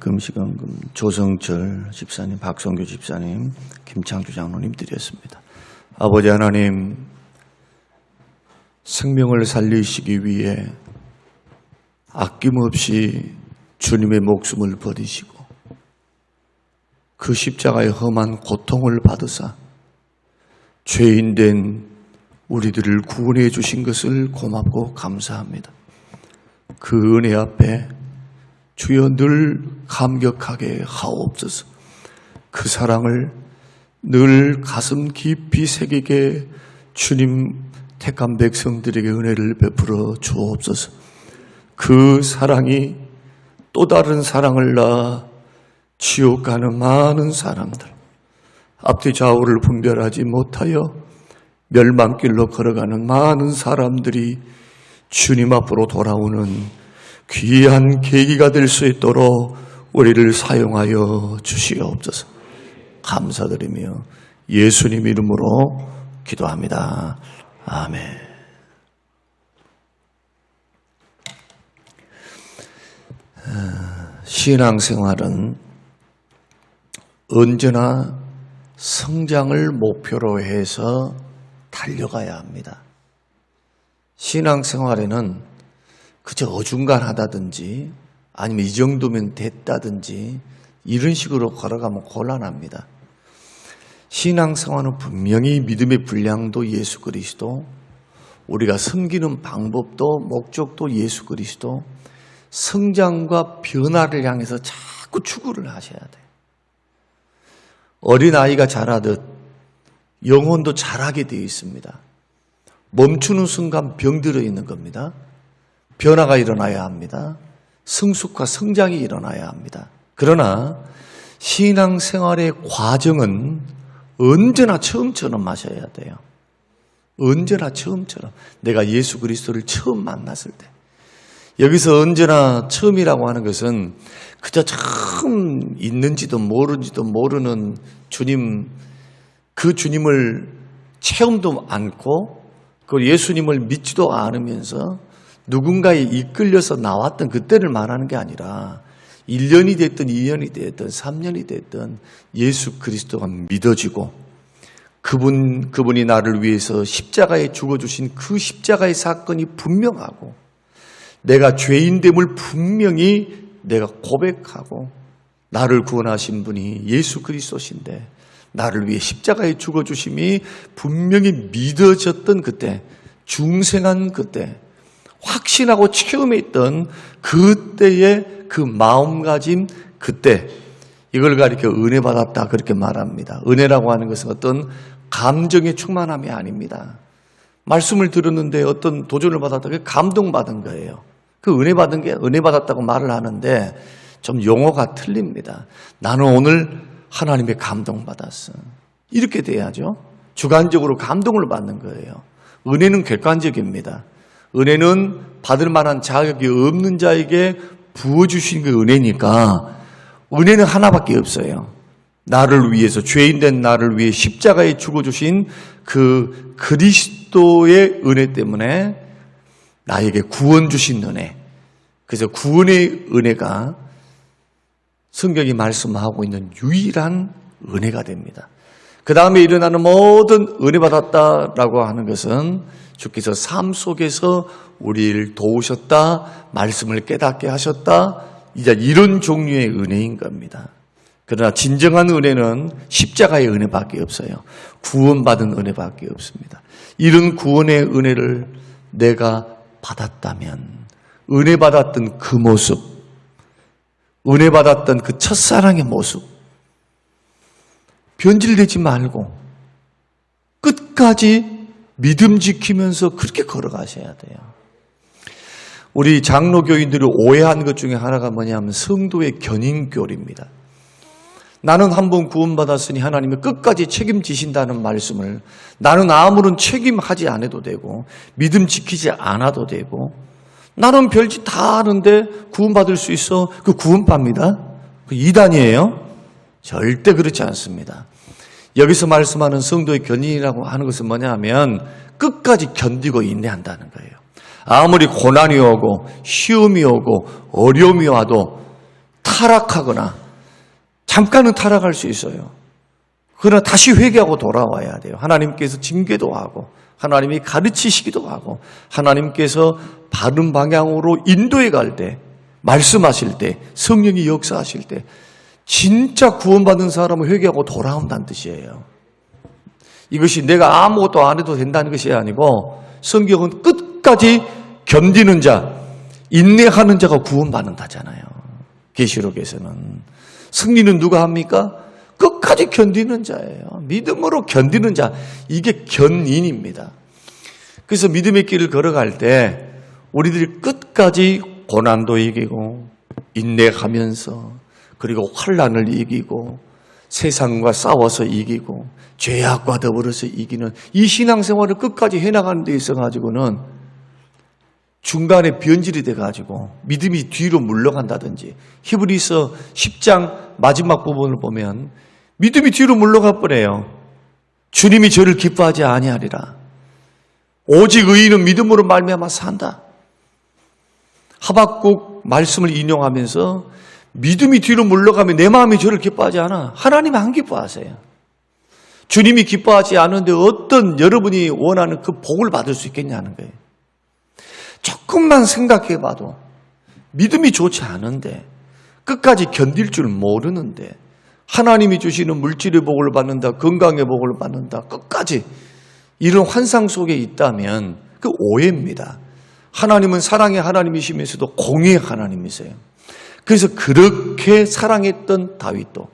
금시간금 조성철 집사님, 박성규 집사님, 김창주 장로님 드렸습니다. 아버지 하나님, 생명을 살리시기 위해 아낌없이 주님의 목숨을 버리시고 그 십자가의 험한 고통을 받으사 죄인된 우리들을 구원해 주신 것을 고맙고 감사합니다. 그 은혜 앞에 주여 늘 감격하게 하옵소서. 그 사랑을 늘 가슴 깊이 새기게 주님 택한 백성들에게 은혜를 베풀어 주옵소서. 그 사랑이 또 다른 사랑을 낳아 지옥 가는 많은 사람들, 앞뒤 좌우를 분별하지 못하여 멸망길로 걸어가는 많은 사람들이 주님 앞으로 돌아오는 귀한 계기가 될 수 있도록 우리를 사용하여 주시옵소서. 감사드리며 예수님 이름으로 기도합니다. 아멘. 신앙생활은 언제나 성장을 목표로 해서 달려가야 합니다. 신앙생활에는 그저 어중간하다든지 아니면 이 정도면 됐다든지 이런 식으로 걸어가면 곤란합니다. 신앙생활은 분명히 믿음의 분량도 예수 그리스도, 우리가 섬기는 방법도 목적도 예수 그리스도, 성장과 변화를 향해서 자꾸 추구를 하셔야 돼요. 어린아이가 자라듯 영혼도 자라게 되어 있습니다. 멈추는 순간 병들어 있는 겁니다. 변화가 일어나야 합니다. 성숙과 성장이 일어나야 합니다. 그러나 신앙생활의 과정은 언제나 처음처럼 마셔야 돼요. 언제나 처음처럼. 내가 예수 그리스도를 처음 만났을 때. 여기서 언제나 처음이라고 하는 것은 그저 처음 있는지도 모르는지도 모르는 주님, 그 주님을 체험도 않고 그 예수님을 믿지도 않으면서 누군가에 이끌려서 나왔던 그때를 말하는 게 아니라 1년이 됐든 2년이 됐든 3년이 됐든 예수 그리스도가 믿어지고 그분이 나를 위해서 십자가에 죽어주신 그 십자가의 사건이 분명하고 내가 죄인됨을 분명히 내가 고백하고 나를 구원하신 분이 예수 그리스도신데 나를 위해 십자가에 죽어주심이 분명히 믿어졌던 그때, 중생한 그때, 확신하고 체험했던 그때의 그 마음가짐, 그때 이걸 가리켜 은혜 받았다 그렇게 말합니다. 은혜라고 하는 것은 어떤 감정의 충만함이 아닙니다. 말씀을 들었는데 어떤 도전을 받았다, 그게 감동받은 거예요. 그 은혜 받은 게 은혜 받았다고 말을 하는데 좀 용어가 틀립니다. 나는 오늘 하나님의 감동받았어. 이렇게 돼야죠. 주관적으로 감동을 받는 거예요. 은혜는 객관적입니다. 은혜는 받을 만한 자격이 없는 자에게 부어주신 그 은혜니까 은혜는 하나밖에 없어요. 나를 위해서, 죄인된 나를 위해 십자가에 죽어주신 그 그리스도의 은혜 때문에 나에게 구원 주신 은혜. 그래서 구원의 은혜가 성경이 말씀하고 있는 유일한 은혜가 됩니다. 그 다음에 일어나는 모든 은혜 받았다라고 하는 것은 주께서 삶 속에서 우리를 도우셨다, 말씀을 깨닫게 하셨다, 이제 이런 종류의 은혜인 겁니다. 그러나 진정한 은혜는 십자가의 은혜밖에 없어요. 구원받은 은혜밖에 없습니다. 이런 구원의 은혜를 내가 받았다면 은혜 받았던 그 모습, 은혜 받았던 그 첫사랑의 모습 변질되지 말고 끝까지 믿음 지키면서 그렇게 걸어가셔야 돼요. 우리 장로교인들이 오해한 것 중에 하나가 뭐냐면 성도의 견인교리입니다. 나는 한번 구원받았으니 하나님이 끝까지 책임지신다는 말씀을 나는 아무런 책임하지 않아도 되고 믿음 지키지 않아도 되고 나는 별짓 다 하는데 구원받을 수 있어. 그 구원파입니다. 그 이단이에요. 절대 그렇지 않습니다. 여기서 말씀하는 성도의 견인이라고 하는 것은 뭐냐 하면 끝까지 견디고 인내한다는 거예요. 아무리 고난이 오고 시험이 오고 어려움이 와도 타락하거나 잠깐은 타락할 수 있어요. 그러나 다시 회개하고 돌아와야 돼요. 하나님께서 징계도 하고 하나님이 가르치시기도 하고 하나님께서 바른 방향으로 인도해 갈 때, 말씀하실 때, 성령이 역사하실 때 진짜 구원받은 사람은 회개하고 돌아온다는 뜻이에요. 이것이 내가 아무것도 안 해도 된다는 것이 아니고 성경은 끝까지 견디는 자, 인내하는 자가 구원받는다잖아요. 계시록에서는. 승리는 누가 합니까? 끝까지 견디는 자예요. 믿음으로 견디는 자. 이게 견인입니다. 그래서 믿음의 길을 걸어갈 때 우리들이 끝까지 고난도 이기고 인내하면서 그리고 환난을 이기고 세상과 싸워서 이기고 죄악과 더불어서 이기는 이 신앙생활을 끝까지 해나가는 데 있어가지고는 중간에 변질이 돼가지고 믿음이 뒤로 물러간다든지 히브리서 10장 마지막 부분을 보면 믿음이 뒤로 물러가 버려요. 주님이 저를 기뻐하지 아니하리라. 오직 의인은 믿음으로 말미암아 산다. 하박국 말씀을 인용하면서 믿음이 뒤로 물러가면 내 마음이 저를 기뻐하지 않아. 하나님 안 기뻐하세요. 주님이 기뻐하지 않은데 어떤 여러분이 원하는 그 복을 받을 수 있겠냐는 거예요. 조금만 생각해 봐도 믿음이 좋지 않은데 끝까지 견딜 줄 모르는데 하나님이 주시는 물질의 복을 받는다, 건강의 복을 받는다, 끝까지 이런 환상 속에 있다면 그 오해입니다. 하나님은 사랑의 하나님이시면서도 공의의 하나님이세요. 그래서 그렇게 사랑했던 다윗도,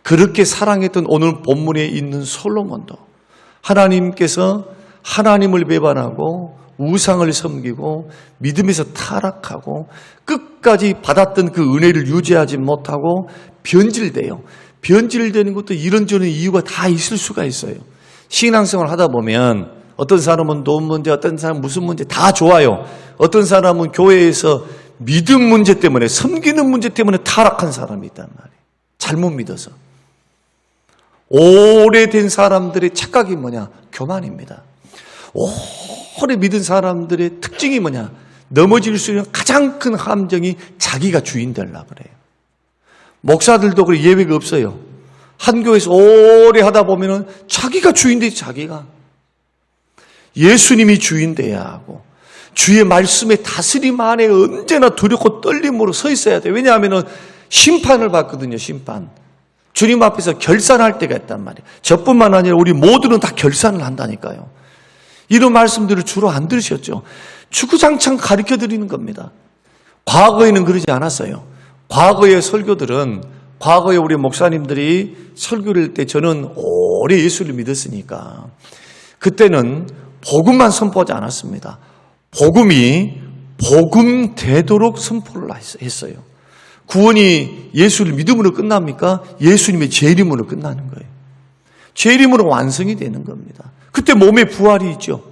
그렇게 사랑했던 오늘 본문에 있는 솔로몬도 하나님께서 하나님을 배반하고 우상을 섬기고 믿음에서 타락하고 끝까지 받았던 그 은혜를 유지하지 못하고 변질돼요. 변질되는 것도 이런저런 이유가 다 있을 수가 있어요. 신앙생활 하다 보면 어떤 사람은 돈 문제, 어떤 사람은 무슨 문제 다 좋아요. 어떤 사람은 교회에서 믿음 문제 때문에, 섬기는 문제 때문에 타락한 사람이 있단 말이에요. 잘못 믿어서. 오래된 사람들의 착각이 뭐냐? 교만입니다. 오래 믿은 사람들의 특징이 뭐냐? 넘어질 수 있는 가장 큰 함정이 자기가 주인 되려고 그래요. 목사들도 그래 예외가 없어요. 한 교회에서 오래 하다 보면은 자기가 주인 되지, 자기가. 예수님이 주인 돼야 하고 주의 말씀의 다스림 안에 언제나 두렵고 떨림으로 서 있어야 돼요. 왜냐하면 심판을 받거든요. 심판. 주님 앞에서 결산할 때가 있단 말이에요. 저뿐만 아니라 우리 모두는 다 결산을 한다니까요. 이런 말씀들을 주로 안 들으셨죠. 주구장창 가르쳐드리는 겁니다. 과거에는 그러지 않았어요. 과거의 설교들은, 과거에 우리 목사님들이 설교를 할 때 저는 오래 예수를 믿었으니까 그때는 복음만 선포하지 않았습니다. 복음이 복음 되도록 선포를 했어요. 구원이 예수를 믿음으로 끝납니까? 예수님의 재림으로 끝나는 거예요. 재림으로 완성이 되는 겁니다. 그때 몸에 부활이 있죠.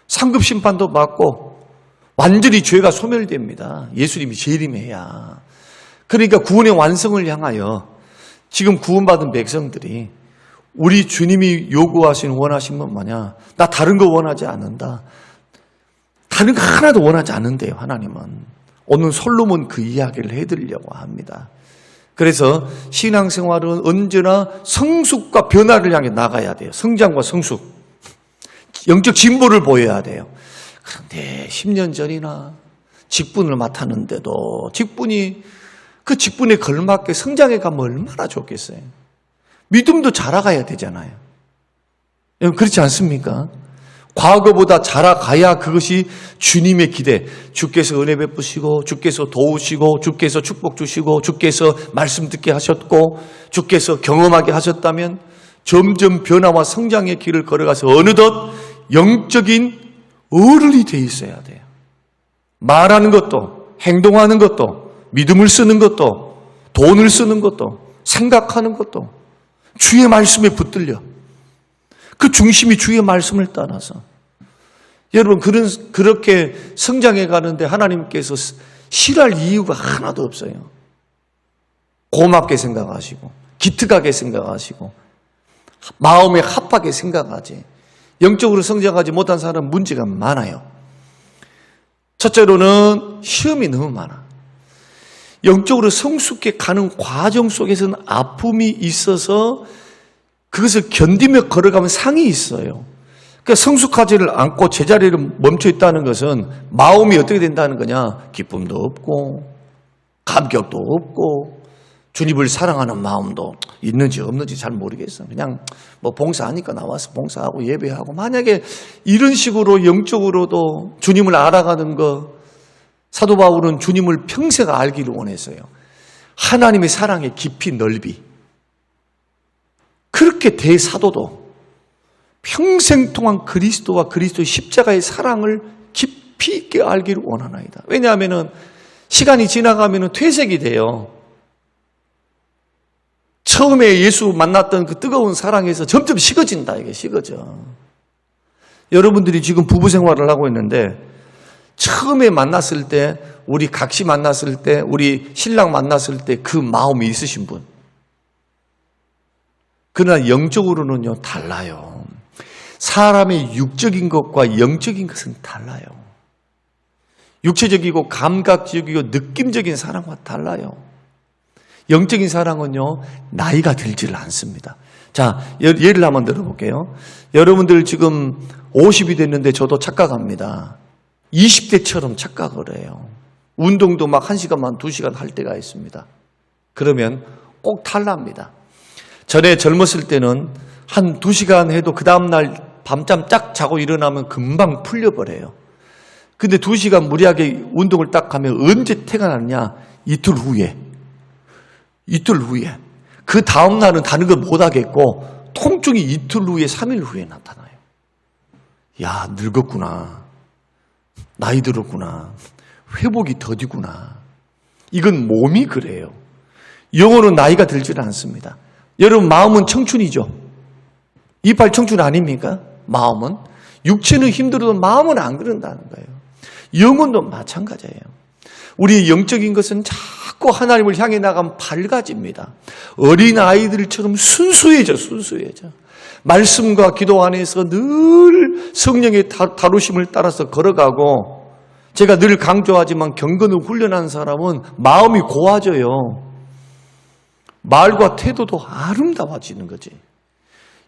상급 심판도 받고 완전히 죄가 소멸됩니다. 예수님이 재림해야. 그러니까 구원의 완성을 향하여 지금 구원받은 백성들이 우리 주님이 요구하시는 원하신 건 뭐냐? 나 다른 거 원하지 않는다. 다른 거 하나도 원하지 않는데요, 하나님은. 오늘 솔로몬 그 이야기를 해드리려고 합니다. 그래서 신앙생활은 언제나 성숙과 변화를 향해 나가야 돼요. 성장과 성숙. 영적 진보를 보여야 돼요. 그런데 10년 전이나 직분을 맡았는데도 그 직분에 걸맞게 성장해 가면 얼마나 좋겠어요. 믿음도 자라가야 되잖아요. 그렇지 않습니까? 과거보다 자라가야 그것이 주님의 기대. 주께서 은혜 베푸시고 주께서 도우시고 주께서 축복 주시고 주께서 말씀 듣게 하셨고 주께서 경험하게 하셨다면 점점 변화와 성장의 길을 걸어가서 어느덧 영적인 어른이 돼 있어야 돼요. 말하는 것도 행동하는 것도 믿음을 쓰는 것도 돈을 쓰는 것도 생각하는 것도 주의 말씀에 붙들려. 그 중심이 주의 말씀을 따라서. 여러분, 그렇게 성장해 가는데 하나님께서 싫어할 이유가 하나도 없어요. 고맙게 생각하시고, 기특하게 생각하시고, 마음에 합하게 생각하지. 영적으로 성장하지 못한 사람은 문제가 많아요. 첫째로는 시험이 너무 많아. 영적으로 성숙해 가는 과정 속에서는 아픔이 있어서 그것을 견디며 걸어가면 상이 있어요. 그러니까 성숙하지를 않고 제자리를 멈춰 있다는 것은 마음이 어떻게 된다는 거냐? 기쁨도 없고 감격도 없고 주님을 사랑하는 마음도 있는지 없는지 잘 모르겠어요. 그냥 뭐 봉사하니까 나와서 봉사하고 예배하고, 만약에 이런 식으로 영적으로도 주님을 알아가는 거, 사도 바울은 주님을 평생 알기를 원했어요. 하나님의 사랑의 깊이 넓이. 그렇게 대사도도 평생 동안 그리스도와 그리스도의 십자가의 사랑을 깊이 있게 알기를 원하나이다. 왜냐하면 시간이 지나가면 퇴색이 돼요. 처음에 예수 만났던 그 뜨거운 사랑에서 점점 식어진다. 이게 식어져. 여러분들이 지금 부부 생활을 하고 있는데 처음에 만났을 때, 우리 각시 만났을 때, 우리 신랑 만났을 때 그 마음이 있으신 분. 그러나 영적으로는요, 달라요. 사람의 육적인 것과 영적인 것은 달라요. 육체적이고 감각적이고 느낌적인 사랑과 달라요. 영적인 사랑은요, 나이가 들지를 않습니다. 자, 예를 한번 들어볼게요. 여러분들 지금 50이 됐는데 저도 착각합니다. 20대처럼 착각을 해요. 운동도 막 1시간만 2시간 할 때가 있습니다. 그러면 꼭 탈납니다. 전에 젊었을 때는 한 2시간 해도 그 다음날 밤잠 쫙 자고 일어나면 금방 풀려버려요. 근데 2시간 무리하게 운동을 딱 하면 언제 태가 났냐? 이틀 후에. 그 다음날은 다른 걸 못하겠고 통증이 이틀 후에 3일 후에 나타나요. 야, 늙었구나. 나이 들었구나. 회복이 더디구나. 이건 몸이 그래요. 영혼은 나이가 들지는 않습니다. 여러분, 마음은 청춘이죠. 이빨 청춘 아닙니까? 마음은. 육체는 힘들어도 마음은 안 그런다는 거예요. 영혼도 마찬가지예요. 우리의 영적인 것은 자꾸 하나님을 향해 나가면 밝아집니다. 어린아이들처럼 순수해져. 말씀과 기도 안에서 늘 성령의 다루심을 따라서 걸어가고, 제가 늘 강조하지만 경건을 훈련한 사람은 마음이 고와져요. 말과 태도도 아름다워지는 거지.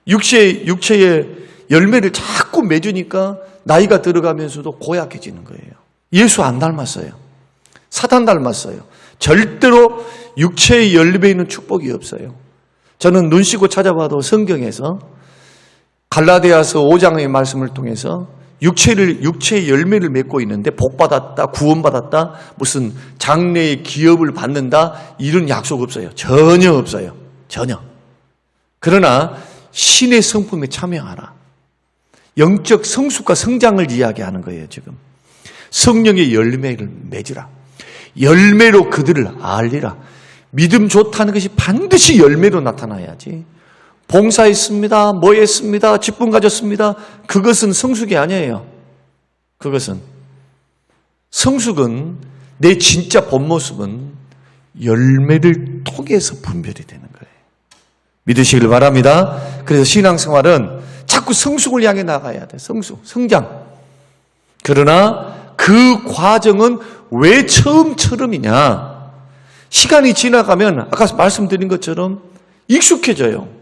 육체의 열매를 자꾸 맺으니까 나이가 들어가면서도 고약해지는 거예요. 예수 안 닮았어요. 사탄 닮았어요. 절대로 육체의 열매에 있는 축복이 없어요. 저는 눈 씻고 찾아봐도 성경에서 갈라디아서 5장의 말씀을 통해서 육체의 열매를 맺고 있는데 복받았다, 구원받았다, 무슨 장래의 기업을 받는다, 이런 약속 없어요. 전혀 없어요. 전혀. 그러나 신의 성품에 참여하라. 영적 성숙과 성장을 이야기하는 거예요, 지금. 성령의 열매를 맺으라. 열매로 그들을 알리라. 믿음 좋다는 것이 반드시 열매로 나타나야지. 봉사했습니다, 뭐 했습니다, 직분 가졌습니다, 그것은 성숙이 아니에요. 성숙은 내 진짜 본 모습은 열매를 통해서 분별이 되는 거예요. 믿으시길 바랍니다. 그래서 신앙생활은 자꾸 성숙을 향해 나가야 돼. 성장. 그러나 그 과정은 왜 처음처럼이냐? 시간이 지나가면 아까 말씀드린 것처럼 익숙해져요.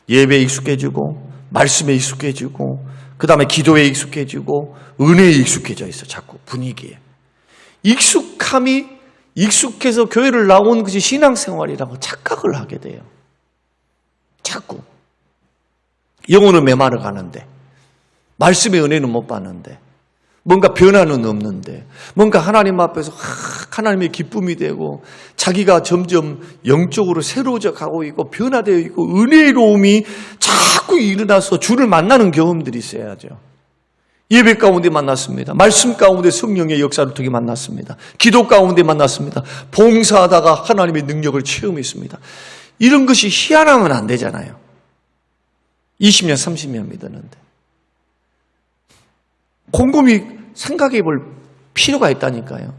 예배에 익숙해지고, 말씀에 익숙해지고, 그 다음에 기도에 익숙해지고, 은혜에 익숙해져 있어. 자꾸 분위기에. 익숙해서 교회를 나온 것이 신앙생활이라고 착각을 하게 돼요. 자꾸. 영혼은 메마르 가는데, 말씀의 은혜는 못 받는데, 뭔가 변화는 없는데, 뭔가 하나님 앞에서 하나님의 기쁨이 되고 자기가 점점 영적으로 새로워져 가고 있고 변화되어 있고 은혜로움이 자꾸 일어나서 주를 만나는 경험들이 있어야죠. 예배 가운데 만났습니다. 말씀 가운데 성령의 역사를 통해 만났습니다. 기도 가운데 만났습니다. 봉사하다가 하나님의 능력을 체험했습니다. 이런 것이 희한하면 안 되잖아요. 20년, 30년 믿었는데. 곰곰이 생각해 볼 필요가 있다니까요.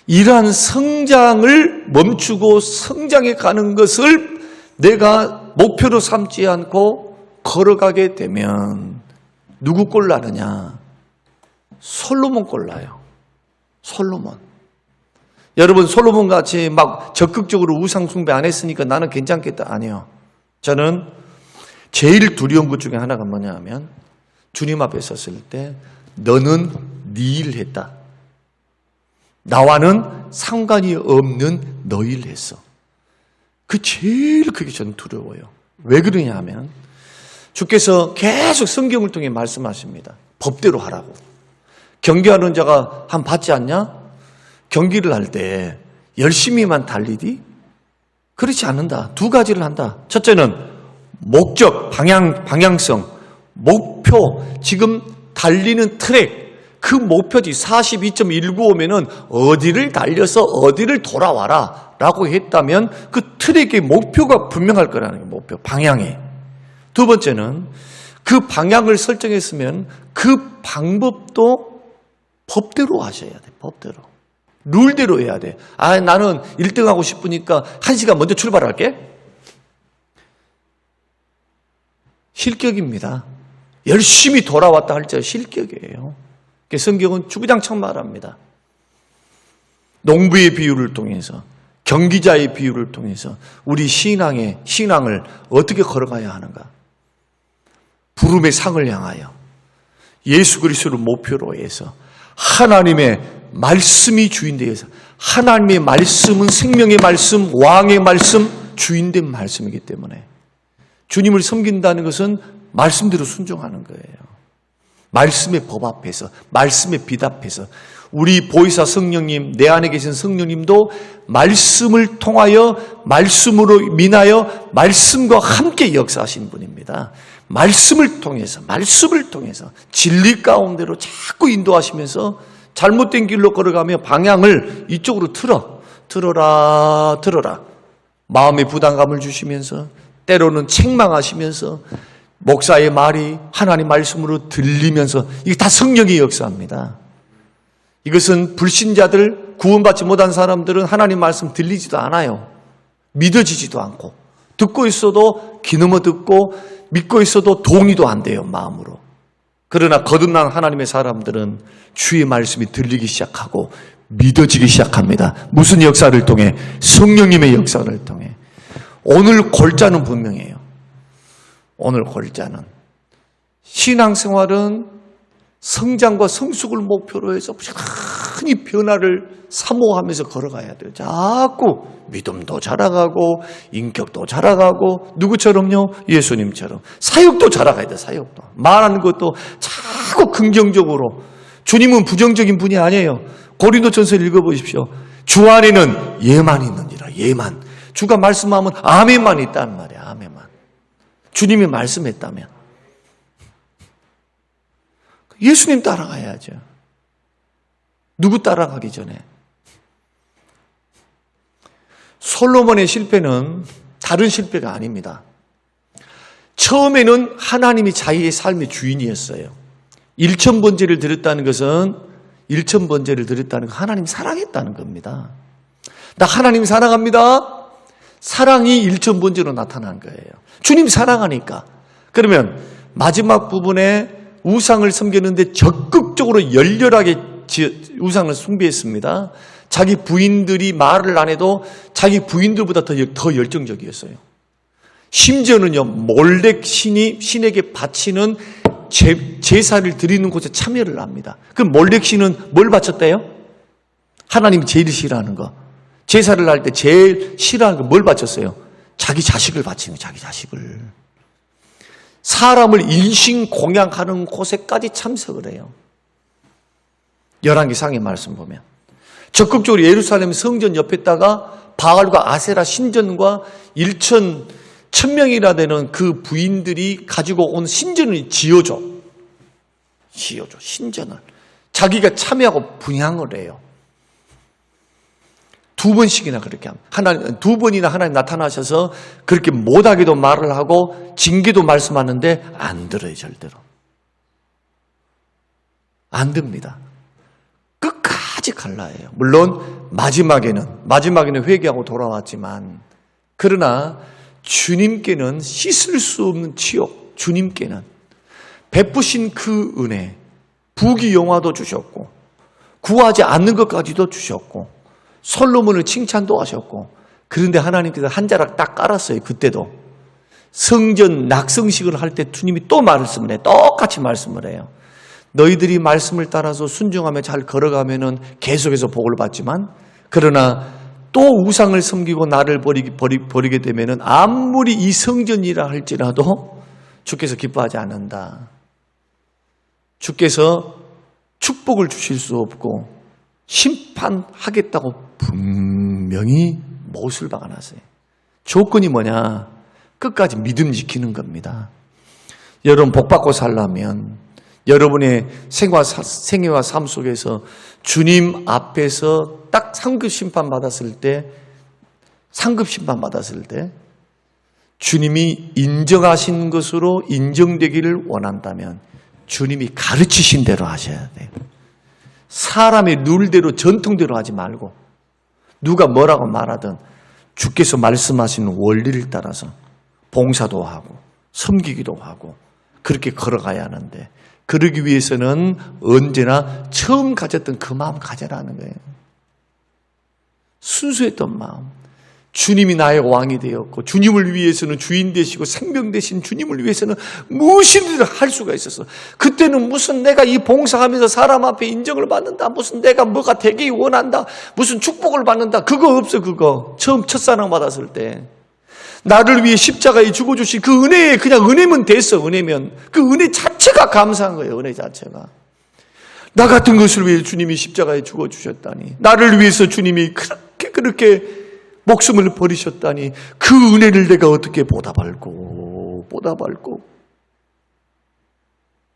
이러한 성장을 멈추고 성장해 가는 것을 내가 목표로 삼지 않고 걸어가게 되면 누구 꼴 나느냐? 솔로몬 꼴 나요. 솔로몬. 여러분 솔로몬 같이 막 적극적으로 우상 숭배 안 했으니까 나는 괜찮겠다. 아니요. 저는 제일 두려운 것 중에 하나가 뭐냐 하면 주님 앞에 섰을 때 너는 네 일 했다. 나와는 상관이 없는 너 일 했어. 그 제일 그게 저는 두려워요. 왜 그러냐 하면 주께서 계속 성경을 통해 말씀하십니다. 법대로 하라고. 경기하는 자가 한 받지 않냐? 경기를 할 때 열심히만 달리디? 그렇지 않는다. 두 가지를 한다. 첫째는 목적, 방향성, 목표, 지금 달리는 트랙, 그 목표지 42.195면은 어디를 달려서 어디를 돌아와라 라고 했다면 그 트랙의 목표가 분명할 거라는 거예요. 목표, 방향이. 두 번째는 그 방향을 설정했으면 그 방법도 법대로 하셔야 돼. 법대로. 룰대로 해야 돼. 아, 나는 1등 하고 싶으니까 1시간 먼저 출발할게. 실격입니다. 열심히 돌아왔다 할지 실격이에요. 성경은 주구장창 말합니다. 농부의 비유를 통해서, 경기자의 비유를 통해서 우리 신앙을 어떻게 걸어가야 하는가? 부름의 상을 향하여 예수 그리스도를 목표로 해서 하나님의 말씀이 주인되어서, 하나님의 말씀은 생명의 말씀, 왕의 말씀, 주인된 말씀이기 때문에 주님을 섬긴다는 것은 말씀대로 순종하는 거예요. 말씀의 법 앞에서, 말씀의 빛 앞에서 우리 보혜사 성령님, 내 안에 계신 성령님도 말씀을 통하여, 말씀으로 민하여 말씀과 함께 역사하신 분입니다. 말씀을 통해서 진리 가운데로 자꾸 인도하시면서 잘못된 길로 걸어가며 방향을 이쪽으로 틀어라. 마음의 부담감을 주시면서, 때로는 책망하시면서, 목사의 말이 하나님 말씀으로 들리면서, 이게 다 성령의 역사입니다. 이것은 불신자들, 구원받지 못한 사람들은 하나님 말씀 들리지도 않아요. 믿어지지도 않고, 듣고 있어도 귀넘어 듣고, 믿고 있어도 동의도 안 돼요, 마음으로. 그러나 거듭난 하나님의 사람들은 주의 말씀이 들리기 시작하고 믿어지기 시작합니다. 무슨 역사를 통해? 성령님의 역사를 통해. 오늘 골자는 분명해요. 오늘 골자는 신앙생활은 성장과 성숙을 목표로 해서 부지런히 변화를 사모하면서 걸어가야 돼요. 자꾸 믿음도 자라가고 인격도 자라가고, 누구처럼요? 예수님처럼. 사역도 자라가야 돼. 사역도. 말하는 것도 자꾸 긍정적으로. 주님은 부정적인 분이 아니에요. 고린도전서를 읽어보십시오. 주 안에는 예만 있느니라. 예만. 주가 말씀하면 아멘만 있다는 말이야. 아멘만. 주님이 말씀했다면. 예수님 따라가야죠. 누구 따라가기 전에. 솔로몬의 실패는 다른 실패가 아닙니다. 처음에는 하나님이 자기의 삶의 주인이었어요. 일천번제를 드렸다는 것은, 하나님 사랑했다는 겁니다. 나 하나님 사랑합니다. 사랑이 일천번제로 나타난 거예요. 주님 사랑하니까. 그러면 마지막 부분에 우상을 섬겼는데 적극적으로 열렬하게 우상을 숭배했습니다. 자기 부인들이 말을 안 해도 자기 부인들보다 더 열정적이었어요. 심지어는요, 몰렉 신에게 바치는 제사를 드리는 곳에 참여를 합니다. 그럼 몰렉 신은 뭘 바쳤대요? 하나님이 제일 싫어하는 거. 제사를 할 때 제일 싫어하는 거 뭘 바쳤어요? 자기 자식을 바치는 거예요. 자기 자식을. 사람을 인신공양하는 곳에까지 참석을 해요. 열왕기상의 말씀 보면 적극적으로 예루살렘 성전 옆에다가 바알과 아세라 신전과 1,000명이나 되는 그 부인들이 가지고 온 신전을 지어줘. 신전을. 자기가 참여하고 분향을 해요. 2번씩이나 그렇게 합니다. 2번이나 하나님 나타나셔서 그렇게 못하게도 말을 하고 징계도 말씀하는데 안 들어요, 절대로. 안 됩니다. 끝까지 갈라해요. 물론 마지막에는 회개하고 돌아왔지만, 그러나 주님께는 씻을 수 없는 치욕, 주님께는 베푸신 그 은혜, 부귀영화도 주셨고 구하지 않는 것까지도 주셨고 솔로몬을 칭찬도 하셨고, 그런데 하나님께서 한 자락 딱 깔았어요. 그때도 성전 낙성식을 할 때 주님이 또 말씀을 해요. 똑같이 말씀을 해요. 너희들이 말씀을 따라서 순종하며 잘 걸어가면은 계속해서 복을 받지만, 그러나 또 우상을 섬기고 나를 버리게 되면은 아무리 이 성전이라 할지라도 주께서 기뻐하지 않는다. 주께서 축복을 주실 수 없고 심판하겠다고 분명히 못을 박아놨어요. 조건이 뭐냐? 끝까지 믿음 지키는 겁니다. 여러분 복받고 살려면 여러분의 생애와 삶 속에서 주님 앞에서 딱 상급 심판 받았을 때 주님이 인정하신 것으로 인정되기를 원한다면 주님이 가르치신 대로 하셔야 돼요. 사람의 룰대로 전통대로 하지 말고 누가 뭐라고 말하든 주께서 말씀하신 원리를 따라서 봉사도 하고 섬기기도 하고 그렇게 걸어가야 하는데, 그러기 위해서는 언제나 처음 가졌던 그 마음 가져라는 거예요. 순수했던 마음. 주님이 나의 왕이 되었고 주님을 위해서는 주인 되시고 생명 되신 주님을 위해서는 무엇이든 할 수가 있었어. 그때는 무슨 내가 이 봉사하면서 사람 앞에 인정을 받는다, 무슨 내가 뭐가 되기 원한다, 무슨 축복을 받는다, 그거 없어. 그거 처음 첫사랑 받았을 때 나를 위해 십자가에 죽어주신 그 은혜에 그냥 은혜면 됐어. 은혜면 그 은혜 자체가 감사한 거예요. 은혜 자체가. 나 같은 것을 위해 주님이 십자가에 죽어주셨다니, 나를 위해서 주님이 그렇게 목숨을 버리셨다니, 그 은혜를 내가 어떻게 보답할고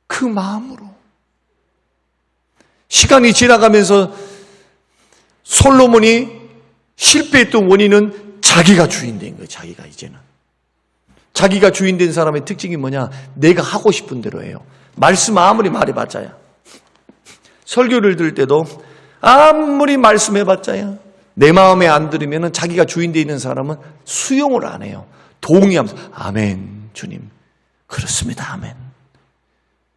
그 마음으로. 시간이 지나가면서 솔로몬이 실패했던 원인은 자기가 주인된 거예요. 자기가 주인된 사람의 특징이 뭐냐? 내가 하고 싶은 대로 해요. 말씀 아무리 말해봤자야, 설교를 들을 때도 아무리 말씀해봤자야 내 마음에 안 들으면 자기가 주인되어 있는 사람은 수용을 안 해요. 동의하면서 아멘 주님 그렇습니다 아멘.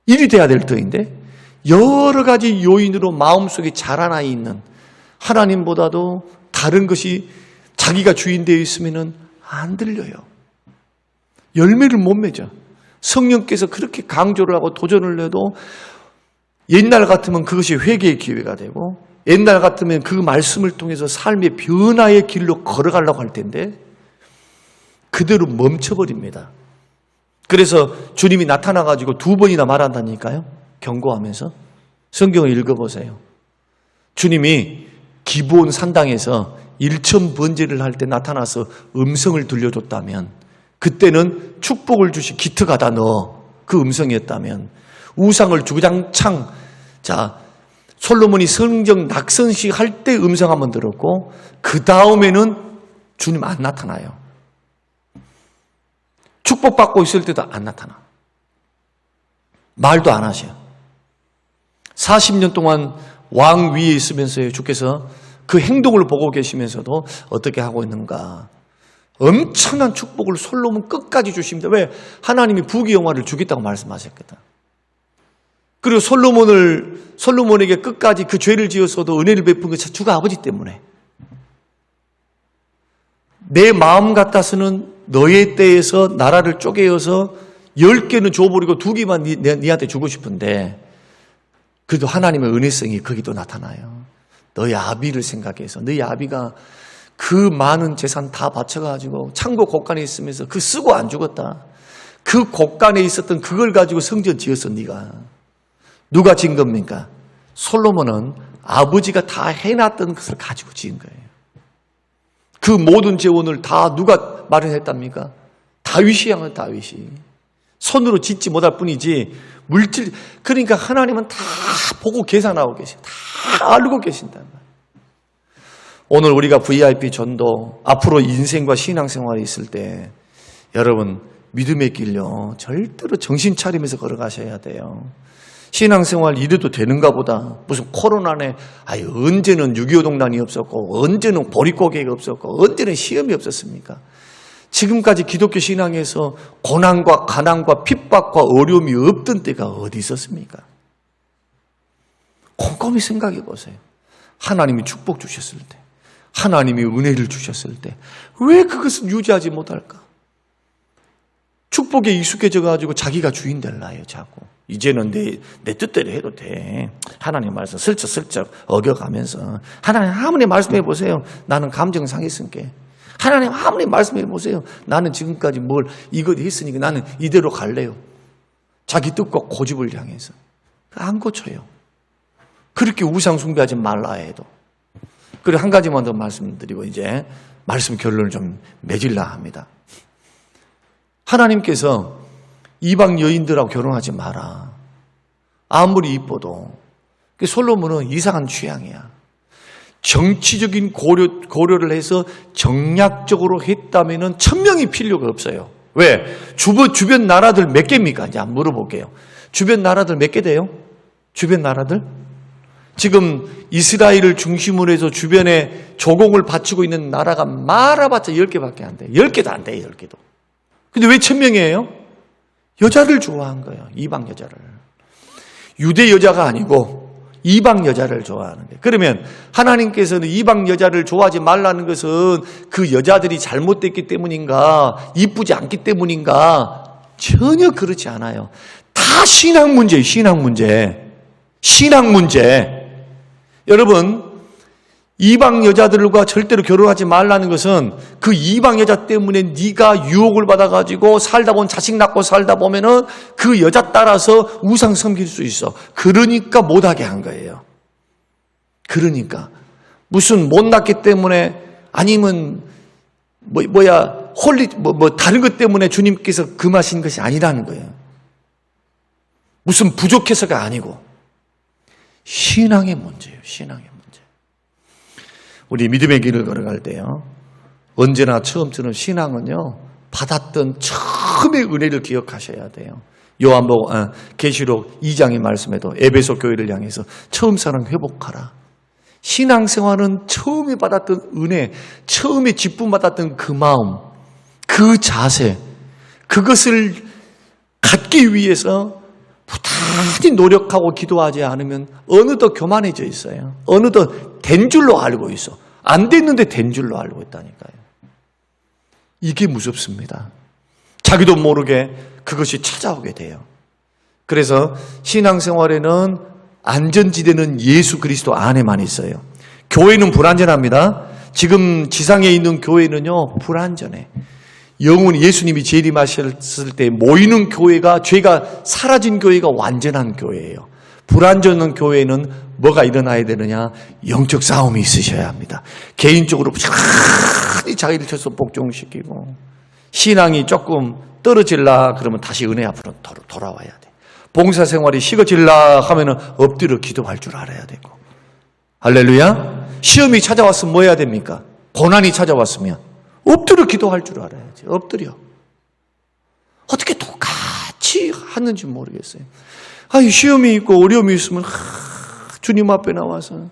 일이 돼야 될 터인데 여러 가지 요인으로 마음속에 자라나 있는, 하나님보다도 다른 것이 자기가 주인되어 있으면 안 들려요. 열매를 못 맺어. 성령께서 그렇게 강조를 하고 도전을 해도 옛날 같으면 그것이 회개의 기회가 되고, 옛날 같으면 그 말씀을 통해서 삶의 변화의 길로 걸어가려고 할 텐데 그대로 멈춰버립니다. 그래서 주님이 나타나가지고 2번이나 말한다니까요. 경고하면서. 성경을 읽어보세요. 주님이 기브온 산당에서 일천 번제를 할 때 나타나서 음성을 들려줬다면, 그때는 축복을 주시 기특하다 너 그 음성이었다면, 우상을 주장창, 솔로몬이 성전 낙선식 할 때 음성 한번 들었고 그 다음에는 주님 안 나타나요. 축복받고 있을 때도 안 나타나. 말도 안 하셔요. 40년 동안 왕 위에 있으면서요, 주께서 그 행동을 보고 계시면서도 어떻게 하고 있는가. 엄청난 축복을 솔로몬 끝까지 주십니다. 왜? 하나님이 부귀영화를 주겠다고 말씀하셨거든. 그리고 솔로몬에게 끝까지 그 죄를 지어서도 은혜를 베푼 것이 주가 아버지 때문에. 내 마음 같아서는 너의 때에서 나라를 쪼개어서 10개는 줘버리고 2개만 니한테 주고 싶은데, 그래도 하나님의 은혜성이 거기도 나타나요. 너희 아비를 생각해서, 너희 아비가 그 많은 재산 다 바쳐가지고 창고 곳간에 있으면서 그 쓰고 안 죽었다. 그 곳간에 있었던 그걸 가지고 성전 지었어. 네가. 누가 지은 겁니까? 솔로몬은 아버지가 다 해놨던 것을 가지고 지은 거예요. 그 모든 재원을 다 누가 마련했답니까? 다윗이 한 거예요. 다윗이. 손으로 짓지 못할 뿐이지 물질. 그러니까 하나님은 다 보고 계산하고 계세요. 다 알고 계신단 말이에요. 오늘 우리가 VIP 전도, 앞으로 인생과 신앙생활이 있을 때 여러분 믿음의 길요 절대로 정신 차리면서 걸어가셔야 돼요. 신앙생활 이래도 되는가 보다. 무슨 코로나네. 언제는 6.25 동란이 없었고, 언제는 보릿고개가 없었고, 언제는 시험이 없었습니까? 지금까지 기독교 신앙에서 고난과 가난과 핍박과 어려움이 없던 때가 어디 있었습니까? 곰곰이 생각해 보세요. 하나님이 축복 주셨을 때, 하나님이 은혜를 주셨을 때 왜 그것을 유지하지 못할까? 축복에 익숙해져가지고 자기가 주인 될라요, 자꾸. 이제는 내 뜻대로 해도 돼. 하나님 말씀 슬쩍슬쩍 어겨가면서. 하나님 아무리 말씀해 보세요. 나는 감정 상했으니까. 하나님 아무리 말씀해 보세요. 나는 지금까지 이거 했으니까 나는 이대로 갈래요. 자기 뜻과 고집을 향해서. 안 고쳐요. 그렇게 우상 숭배하지 말라 해도. 그리고 한 가지만 더 말씀드리고 이제 말씀 결론을 좀 맺으려 합니다. 하나님께서 이방 여인들하고 결혼하지 마라. 아무리 이뻐도. 솔로몬은 이상한 취향이야. 정치적인 고려를 해서 정략적으로 했다면 1000명이 필요가 없어요. 왜? 주변 나라들 몇 개입니까? 이제 한번 물어볼게요. 주변 나라들 몇 개 돼요? 주변 나라들? 지금 이스라엘을 중심으로 해서 주변에 조공을 바치고 있는 나라가 말아봤자 10개밖에 안 돼. 10개도 안 돼, 10개도. 근데 왜 1000명이에요? 여자를 좋아한 거예요. 이방 여자를. 유대 여자가 아니고 이방 여자를 좋아하는 거예요. 그러면 하나님께서는 이방 여자를 좋아하지 말라는 것은 그 여자들이 잘못됐기 때문인가, 이쁘지 않기 때문인가? 전혀 그렇지 않아요. 다 신앙 문제예요. 신앙 문제. 신앙 문제. 여러분, 이방 여자들과 절대로 결혼하지 말라는 것은 그 이방 여자 때문에 네가 유혹을 받아가지고 살다 보면 자식 낳고 살다 보면은 그 여자 따라서 우상 섬길 수 있어. 그러니까 못하게 한 거예요. 그러니까 무슨 못 낳기 때문에 아니면 다른 것 때문에 주님께서 금하신 것이 아니라는 거예요. 무슨 부족해서가 아니고 신앙의 문제예요. 신앙의 문제. 우리 믿음의 길을 걸어갈 때요, 언제나 처음처럼 신앙은요, 받았던 처음의 은혜를 기억하셔야 돼요. 계시록 2장의 말씀에도 에베소 교회를 향해서 처음 사랑 회복하라. 신앙생활은 처음에 받았던 은혜, 처음에 기쁨 받았던 그 마음, 그 자세, 그것을 갖기 위해서 부단히 노력하고 기도하지 않으면 어느덧 교만해져 있어요. 어느덧 된 줄로 알고 있어. 안 됐는데 된 줄로 알고 있다니까요. 이게 무섭습니다. 자기도 모르게 그것이 찾아오게 돼요. 그래서 신앙생활에는 안전지대는 예수 그리스도 안에만 있어요. 교회는 불안전합니다. 지금 지상에 있는 교회는요, 불안전해. 영원히 예수님이 재림하셨을 때 모이는 교회가, 죄가 사라진 교회가 완전한 교회예요. 불안전한 교회는 뭐가 일어나야 되느냐? 영적 싸움이 있으셔야 합니다. 개인적으로 부지런히 자기를 쳐서 복종시키고, 신앙이 조금 떨어질라 그러면 다시 은혜 앞으로 돌아와야 돼. 봉사생활이 식어질라 하면은 엎드려 기도할 줄 알아야 되고. 할렐루야. 시험이 찾아왔으면 뭐 해야 됩니까? 고난이 찾아왔으면 엎드려 기도할 줄 알아야지. 엎드려. 어떻게 똑같이 하는지 모르겠어요. 시험이 있고 어려움이 있으면 주님 앞에 나와서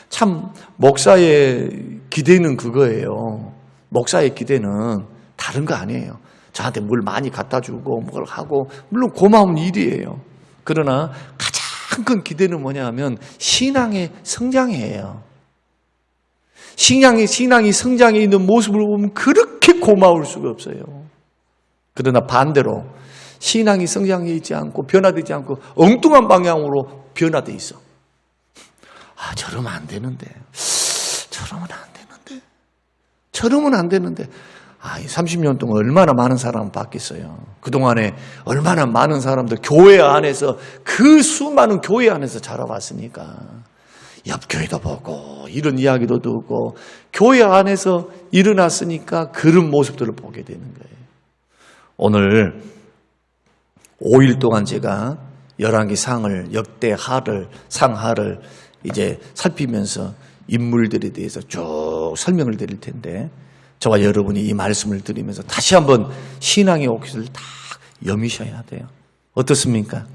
참 목사의 기대는 그거예요. 목사의 기대는 다른 거 아니에요. 저한테 물 많이 갖다 주고 뭘 하고, 물론 고마운 일이에요. 그러나 가장 큰 기대는 뭐냐 하면 신앙의 성장이에요. 신앙이 성장해 있는 모습을 보면 그렇게 고마울 수가 없어요. 그러나 반대로 신앙이 성장해 있지 않고 변화되지 않고 엉뚱한 방향으로 변화돼 있어. 저러면 안 되는데. 저러면 안 되는데. 30년 동안 얼마나 많은 사람을 바뀌었어요. 그동안에 얼마나 많은 사람들 교회 안에서, 그 수많은 교회 안에서 자라왔으니까. 옆교회도 보고 이런 이야기도 듣고 교회 안에서 일어났으니까 그런 모습들을 보게 되는 거예요. 오늘 5일 동안 제가 열왕기 상을, 역대하를, 상하를 이제 살피면서 인물들에 대해서 쭉 설명을 드릴 텐데, 저와 여러분이 이 말씀을 드리면서 다시 한번 신앙의 옷을 다 여미셔야 돼요. 어떻습니까?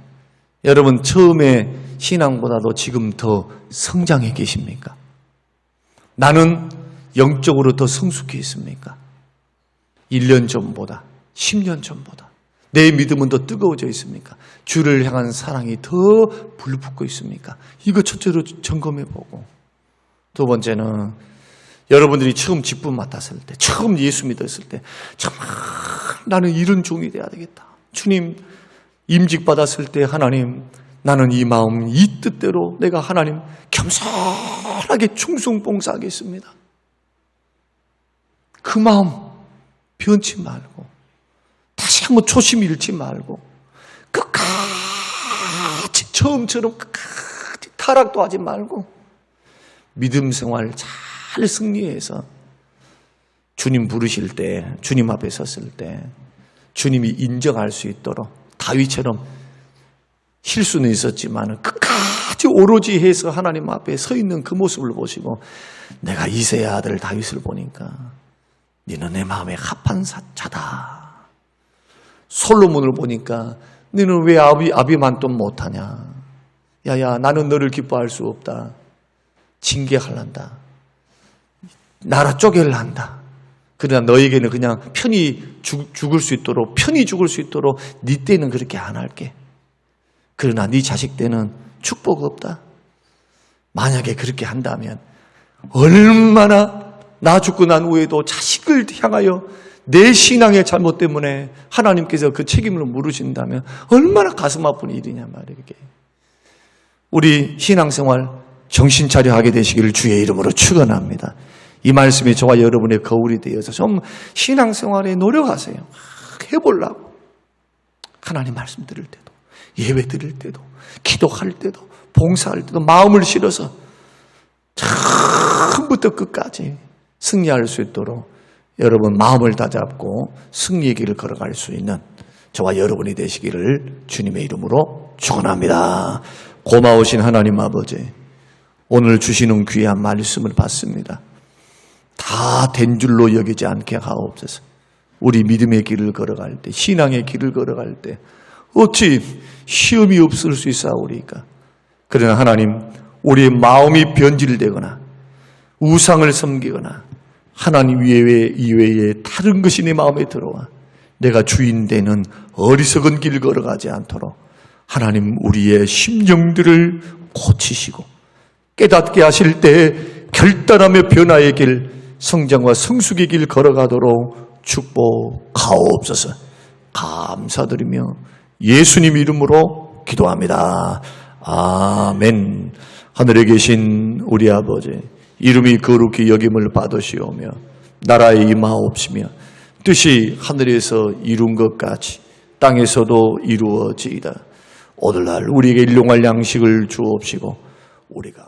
여러분 처음에 신앙보다도 지금 더 성장해 계십니까? 나는 영적으로 더 성숙해 있습니까? 1년 전보다, 10년 전보다 내 믿음은 더 뜨거워져 있습니까? 주를 향한 사랑이 더 불붙고 있습니까? 이거 첫째로 점검해 보고, 두 번째는 여러분들이 처음 직분 맡았을 때, 처음 예수 믿었을 때 정말 나는 이런 종이 돼야 되겠다. 주님 임직 받았을 때 하나님 나는 이 마음 이 뜻대로 내가 하나님 겸손하게 충성봉사하겠습니다. 그 마음 변치 말고 다시 한번 초심 잃지 말고 끝까지 처음처럼 끝까지 타락도 하지 말고 믿음 생활 잘 승리해서 주님 부르실 때, 주님 앞에 섰을 때 주님이 인정할 수 있도록 다윗처럼 실수는 있었지만 끝까지 오로지 해서 하나님 앞에 서 있는 그 모습을 보시고 내가 이새의 아들 다윗을 보니까 너는 내 마음에 합한 자다. 솔로몬을 보니까 너는 왜 아비만돈 못하냐. 야야 나는 너를 기뻐할 수 없다. 징계할란다. 나라 쪼갤란다. 그러나 너에게는 그냥 편히 죽을 수 있도록 네 때는 그렇게 안 할게. 그러나 네 자식 때는 축복 없다. 만약에 그렇게 한다면 얼마나 나 죽고 난 후에도 자식을 향하여 내 신앙의 잘못 때문에 하나님께서 그 책임을 물으신다면 얼마나 가슴 아픈 일이냐 말이에요. 우리 신앙생활 정신 차려 하게 되시기를 주의 이름으로 축원합니다. 이 말씀이 저와 여러분의 거울이 되어서 좀 신앙생활에 노력하세요. 해보려고. 하나님 말씀 들을 때도 예배 드릴 때도 기도할 때도 봉사할 때도 마음을 실어서 처음부터 끝까지 승리할 수 있도록 여러분 마음을 다잡고 승리의 길을 걸어갈 수 있는 저와 여러분이 되시기를 주님의 이름으로 축원합니다. 고마우신 하나님 아버지, 오늘 주시는 귀한 말씀을 받습니다. 다 된 줄로 여기지 않게 하옵소서. 우리 믿음의 길을 걸어갈 때, 신앙의 길을 걸어갈 때 어찌 시험이 없을 수 있사오리까? 그러나 하나님, 우리의 마음이 변질되거나 우상을 섬기거나 하나님 이외에 다른 것이 내 마음에 들어와 내가 주인 되는 어리석은 길 걸어가지 않도록 하나님 우리의 심령들을 고치시고 깨닫게 하실 때 결단하며 변화의 길, 성장과 성숙의 길 걸어가도록 축복하옵소서. 감사드리며 예수님 이름으로 기도합니다. 아멘. 하늘에 계신 우리 아버지, 이름이 거룩히 여김을 받으시오며 나라에 임하옵시며 뜻이 하늘에서 이룬 것 같이 땅에서도 이루어지이다. 오늘날 우리에게 일용할 양식을 주옵시고 우리가